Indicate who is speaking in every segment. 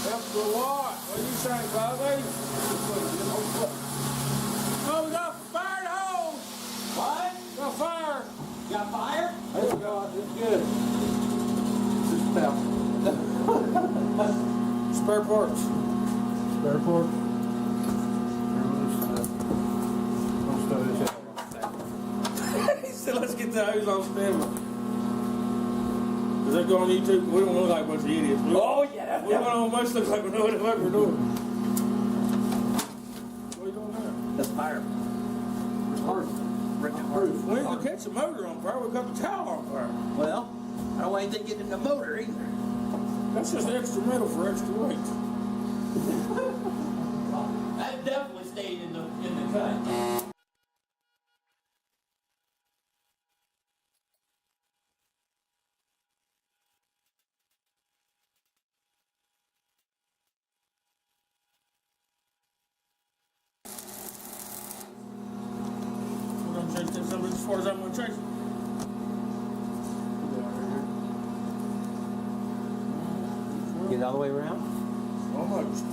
Speaker 1: Helps a lot. What do you say, Bobby? Oh, we got fire in the hose.
Speaker 2: What?
Speaker 1: Got fire.
Speaker 2: Got fire?
Speaker 1: There we go. It's good. Spare parts. Spare parts. He said, let's get the hose on standby. Does that go on YouTube? We don't look like a bunch of idiots.
Speaker 2: Oh, yeah.
Speaker 1: We don't almost look like we know what we're doing. What are you doing there?
Speaker 2: That's fire.
Speaker 1: Proof. We didn't catch the motor on fire. We got the towel on fire.
Speaker 2: Well, I don't want anything getting in the motor either.
Speaker 1: That's just extra metal for extra weight.
Speaker 2: That definitely stayed in the cut.
Speaker 1: We're going to chase this as far as I'm going to chase it.
Speaker 2: Get it all the way around?
Speaker 1: Almost.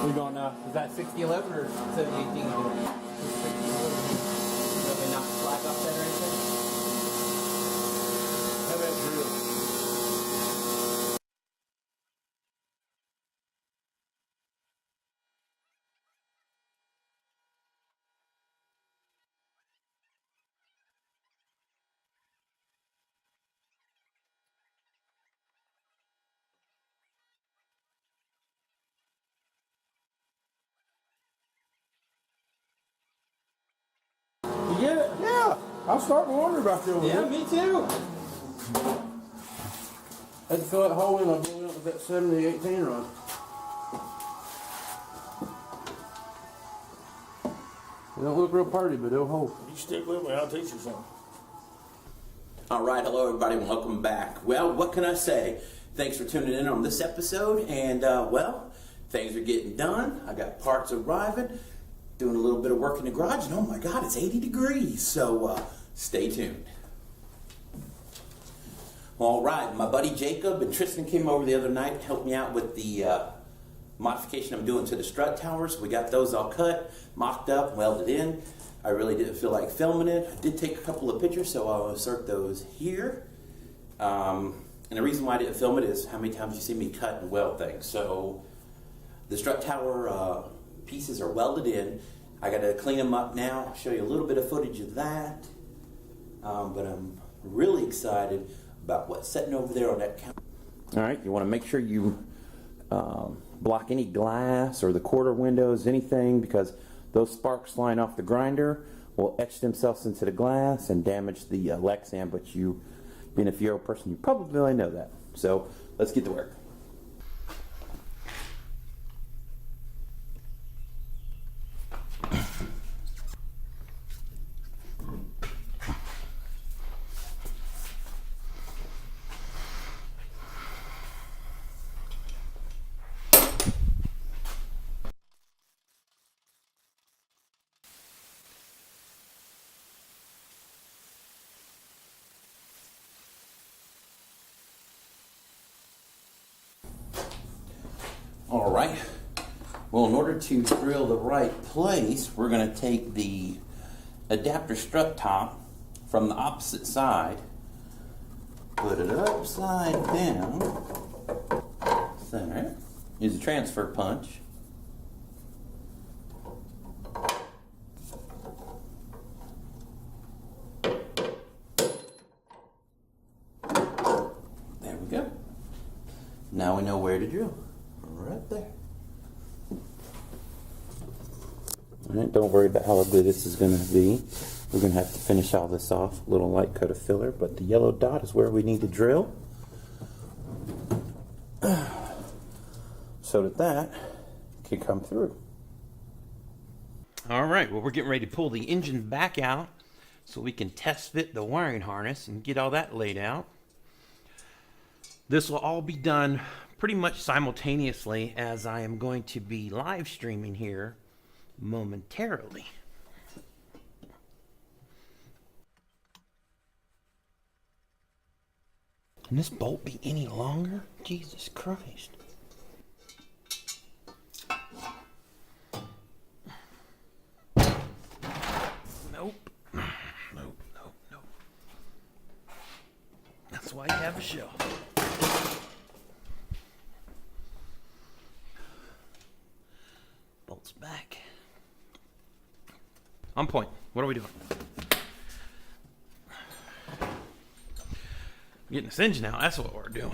Speaker 2: We're going, is that 6011 or 7018? So they knock the flag off that or anything?
Speaker 1: How about drill? You get it?
Speaker 2: Yeah.
Speaker 1: I'm starting to wonder about you over
Speaker 2: Yeah,
Speaker 1: here.
Speaker 2: me too.
Speaker 1: I had to fill that hole in. I blew it up with that 70-18 run. It don't look real pretty, but it'll hold. You stick with me, I'll teach you something.
Speaker 3: All right, hello everybody, and welcome back. Well, what can I say? Thanks for tuning in on this episode, and well, things are getting done. I got parts arriving, doing a little bit of work in the garage, and oh my God, it's 80 degrees, so stay tuned. All right, my buddy Jacob and Tristan came over the other night and helped me out with the modification I'm doing to the strut towers. We got those all cut, mocked up, welded in. I really didn't feel like filming it. I did take a couple of pictures, so I'll insert those here. And the reason why I didn't film it is how many times you see me cut and weld things. So the strut tower pieces are welded in. I got to clean them up now, show you a little bit of footage of that. But I'm really excited about what's sitting over there on that counter. All right, you want to make sure you block any glass or the quarter windows, anything, because those sparks flying off the grinder will etch themselves into the glass and damage the Lexan, but you, being a Fiero person, you probably know that. So let's get to work. All right, well, in order to drill the right place, we're going to take the adapter strut top from the opposite side, put it upside down, center, use a transfer punch, there we go. Now we know where to drill. Right there. Alright, don't worry about how ugly this is going to be. We're going to have to finish all this off. A little light coat of filler, but the yellow dot is where we need to drill. So that can come through.
Speaker 4: Alright, well, we're getting ready to pull the engine back out so we can test fit the wiring harness and get all that laid out. This will all be done pretty much simultaneously as I am going to be live streaming here momentarily. Can this bolt be any longer? Jesus Christ. Nope. Nope. That's why you have a shelf. Bolts back. On point. What are we doing? Getting this engine out. That's what we're doing.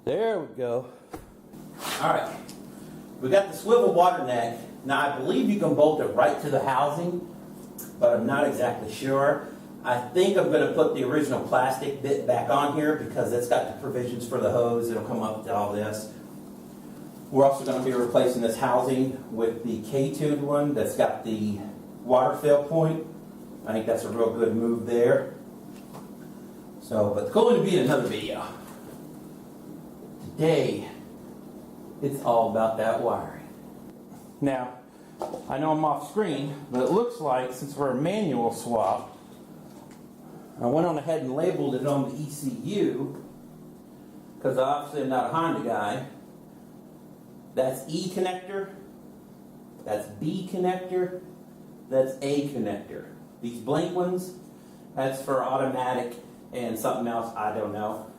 Speaker 4: There we go.
Speaker 3: All right, we got the swivel water neck. Now I believe you can bolt it right to the housing, but I'm not exactly sure. I think I'm going to put the original plastic bit back on here because it's got the provisions for the hose. It'll come up to all this. We're also going to be replacing this housing with the K-tuned one that's got the water fill point. I think that's a real good move there. So, but it's going to be in another video. Today, it's all about that wiring. Now, I know I'm off screen, but it looks like since we're a manual swap, I went on ahead and labeled it on the ECU, because obviously I'm not a Honda guy. That's E connector, that's B connector, that's A connector. These blank ones, that's for automatic and something else, I don't know.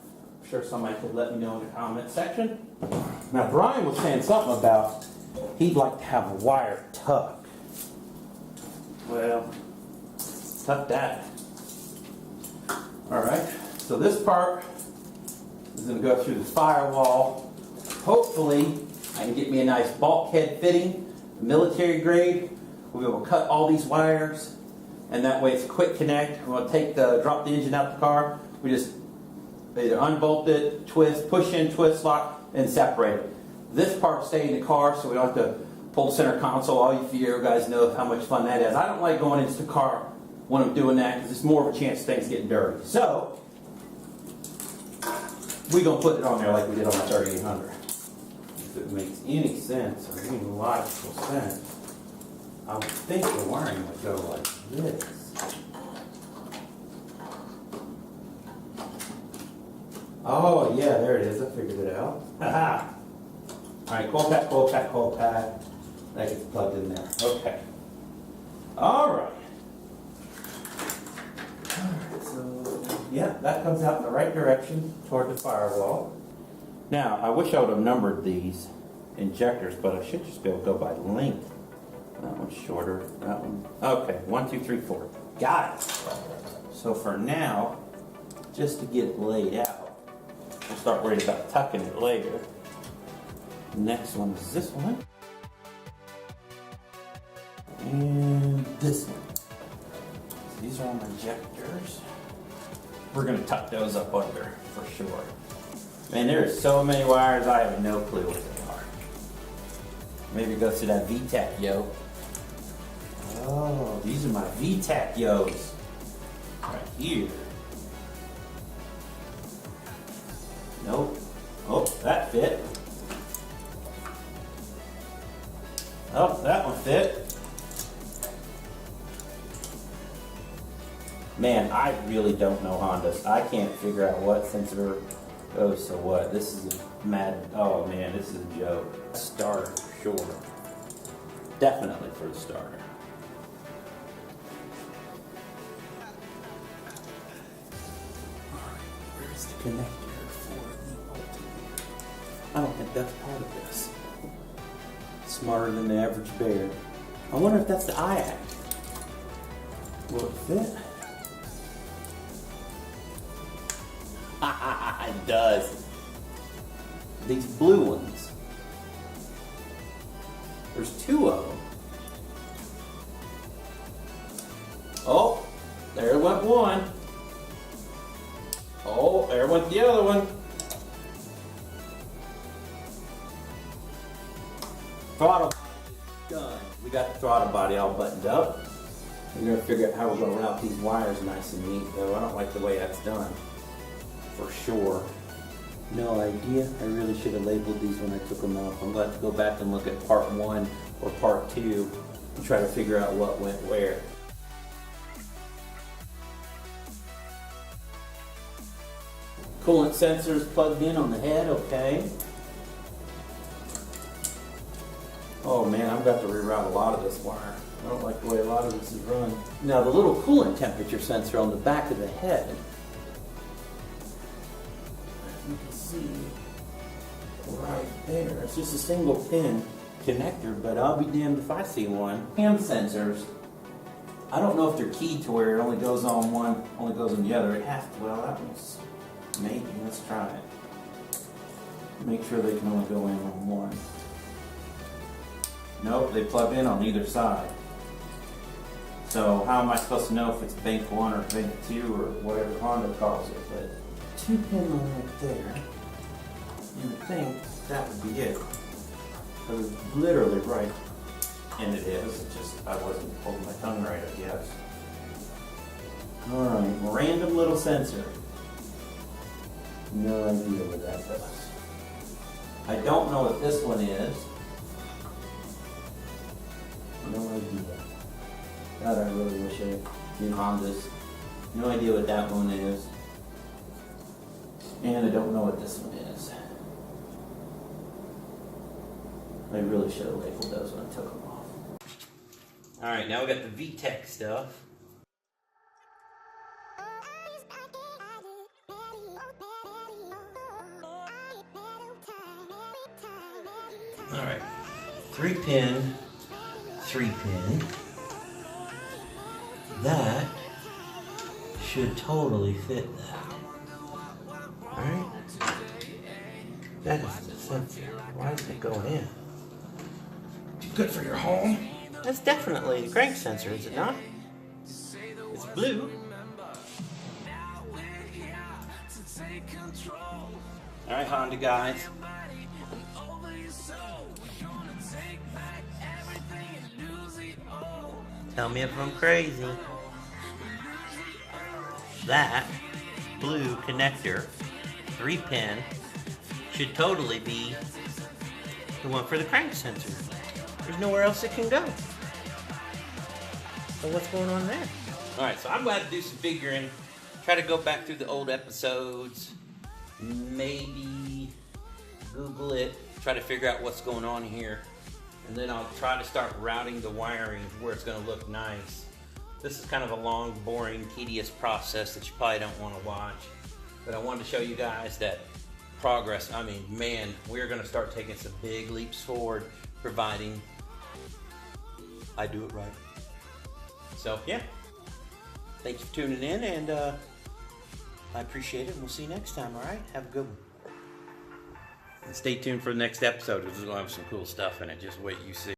Speaker 3: I'm sure somebody could let me know in the comment section. Now Brian was saying something about he'd like to have a wire tuck. Well, tuck that. Alright, so this part is going to go through the firewall. Hopefully, I can get me a nice bulkhead fitting, military grade. We'll be able to cut all these wires, and that way it's a quick connect. We're going to drop the engine out the car. We just either unbolt it, twist, push in, twist, lock, and separate it. This part will stay in the car, so we don't have to pull the center console. All you Fiero guys know how much fun that is. I don't like going into the car when I'm doing that because it's more of a chance of things getting dirty. So, we're going to put it on there like we did on my 3800. If it makes any sense or any logical sense, I would think the wiring would go like this. Oh, yeah, there it is. I figured it out. Haha. All right, coil pack, coil pack, coil pack. That gets plugged in there. Okay. All right. So, yeah, that comes out in the right direction toward the firewall. Now, I wish I would have numbered these injectors, but I should just be able to go by length. That one's shorter. That one. Okay, 1, 2, 3, 4. Got it. So for now, just to get it laid out, we'll start worrying about tucking it later. The next one is this one. And this one. So these are all my injectors. We're going to tuck those up under for sure. Man, there are so many wires, I have no clue what they are. Maybe go to that VTAC yoke. Oh, these are my VTAC yokes. Right here. Nope. Oh, that fit. Oh, that one fit. Man, I really don't know Hondas. I can't figure out what sensor goes to what. This is a mad, oh man, this is a joke. Starter, for sure. Definitely for the starter. Where's the connector for the ultimate? I don't think that's part of this. Smarter than the average bear. I wonder if that's the IAC. Will it fit? It does. These blue ones. There's 2 of them. Oh, there went one. Oh, there went the other one. Throttle done. We got the throttle body all buttoned up. We're going to figure out how we're going to route these wires nice and neat, though. I don't like the way that's done. For sure. No idea. I really should have labeled these when I took them off. I'm glad to go back and look at part 1 or part 2 and try to figure out what went where. Coolant sensors plugged in on the head, okay. Oh man, I've got to reroute a lot of this wire. I don't like the way a lot of this is run. Now the little coolant temperature sensor on the back of the head, you can see right there. It's just a single pin connector, but I'll be damned if I see one. Cam sensors, I don't know if they're keyed to where it only goes on one, only goes on the other. It has to, well, that one's maybe. Let's try it. Make sure they can only go in on one. Nope, they plug in on either side. So how am I supposed to know if it's bank 1 or bank 2 or whatever Honda calls it? But 2 pin on right there. You would think that would be it. Because it's literally right. And it is. It's just I wasn't holding my tongue right, I guess. Alright, random little sensor. No idea what that does. I don't know what this one is. No idea. God, I really wish I knew Hondas. No idea what that one is. And I don't know what this one is. I really should have labeled those when I took them off. Alright, now we got the VTEC stuff. Alright, 3 pin, 3 pin. That should totally fit that. Alright? That is the sensor. Why is it going in? Good for your home. That's definitely the crank sensor, is it not? It's blue. Alright, Honda guys. Tell me if I'm crazy.
Speaker 4: that blue connector, 3-pin, should totally be the one for the crank sensor. There's nowhere else it can go. So what's going on there? Alright, so I'm going to do some figuring, try to go back through the old episodes, maybe Google it, try to figure out what's going on here, and then I'll try to start routing the wiring where it's going to look nice. This is kind of a long, boring, tedious process that you probably don't want to watch, but I wanted to show you guys that progress. I mean, man, we're going to start taking some big leaps forward, providing I do it right. So, yeah. Thanks for tuning in, and I appreciate it, and we'll see you next time, all right? Have a good one. And stay tuned for the next episode. We're going to have some cool stuff in it. Just wait, you see.